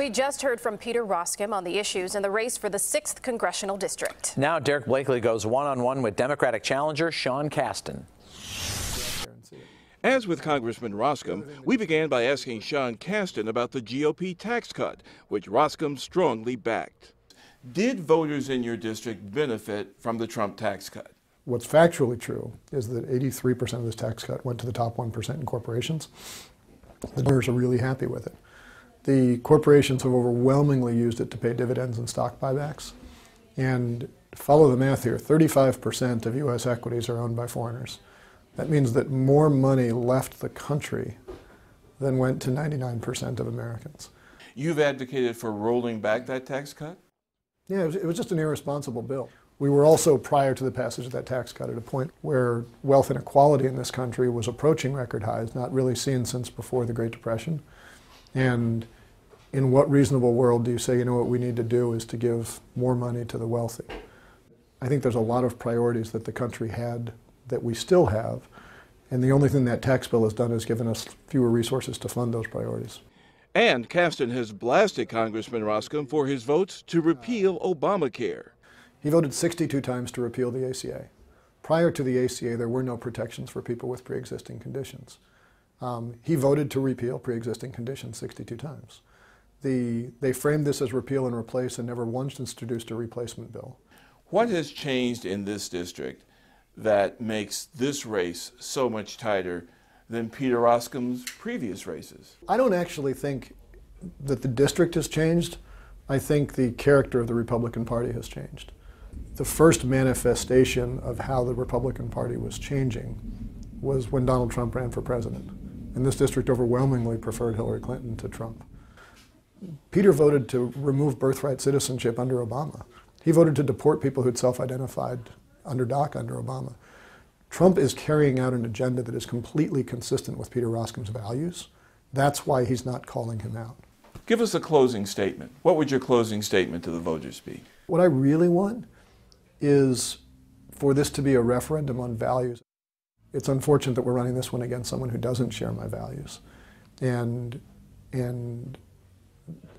We just heard from Peter Roskam on the issues in the race for the 6th Congressional District. Now Derrick Blakley goes one-on-one with Democratic challenger Sean Casten. As with Congressman Roskam, we began by asking Sean Casten about the GOP tax cut, which Roskam strongly backed. Did voters in your district benefit from the Trump tax cut? What's factually true is that 83% of this tax cut went to the top 1% in corporations. The voters are really happy with it. The corporations have overwhelmingly used it to pay dividends and stock buybacks. And follow the math here, 35% of U.S. equities are owned by foreigners. That means that more money left the country than went to 99% of Americans. You've advocated for rolling back that tax cut? Yeah, it was just an irresponsible bill. We were also, prior to the passage of that tax cut, at a point where wealth inequality in this country was approaching record highs, not really seen since before the Great Depression. And in what reasonable world do you say, you know, what we need to do is to give more money to the wealthy? I think there's a lot of priorities that the country had that we still have, and the only thing that tax bill has done is given us fewer resources to fund those priorities. And Casten has blasted Congressman Roskam for his votes to repeal Obamacare. He voted 62 times to repeal the ACA. Prior to the ACA, there were no protections for people with pre-existing conditions. He voted to repeal pre-existing conditions 62 times. They framed this as repeal and replace and never once introduced a replacement bill. What has changed in this district that makes this race so much tighter than Peter Roskam's previous races? I don't actually think that the district has changed. I think the character of the Republican Party has changed. The first manifestation of how the Republican Party was changing was when Donald Trump ran for president. And this district overwhelmingly preferred Hillary Clinton to Trump. Peter voted to remove birthright citizenship under Obama. He voted to deport people who'd self-identified under DACA under Obama. Trump is carrying out an agenda that is completely consistent with Peter Roskam's values. That's why he's not calling him out. Give us a closing statement. What would your closing statement to the voters be? What I really want is for this to be a referendum on values. It's unfortunate that we're running this one against someone who doesn't share my values. And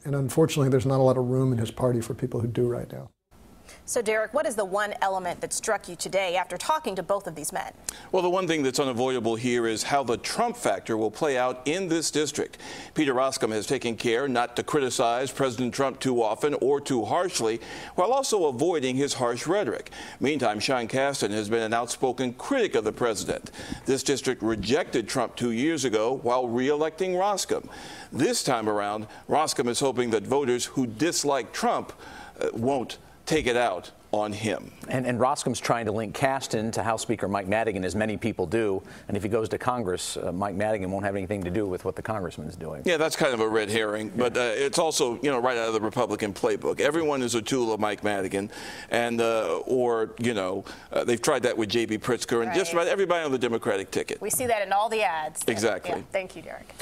unfortunately, there's not a lot of room in his party for people who do right now. So, Derrick, what is the one element that struck you today after talking to both of these men? Well, the one thing that's unavoidable here is how the Trump factor will play out in this district. Peter Roskam has taken care not to criticize President Trump too often or too harshly, while also avoiding his harsh rhetoric. Meantime, Sean Casten has been an outspoken critic of the president. This district rejected Trump 2 years ago while re-electing Roskam. This time around, Roskam is hoping that voters who dislike Trump won't take it out on him. And Roskam's trying to link Casten to House Speaker Mike Madigan, as many people do. And if he goes to Congress, Mike Madigan won't have anything to do with what the congressman's doing. Yeah, that's kind of a red herring, but it's also, you know, right out of the Republican playbook. Everyone is a tool of Mike Madigan, and they've tried that with J.B. Pritzker and just about everybody on the Democratic ticket. We see that in all the ads. Exactly. Yeah, thank you, Derrick.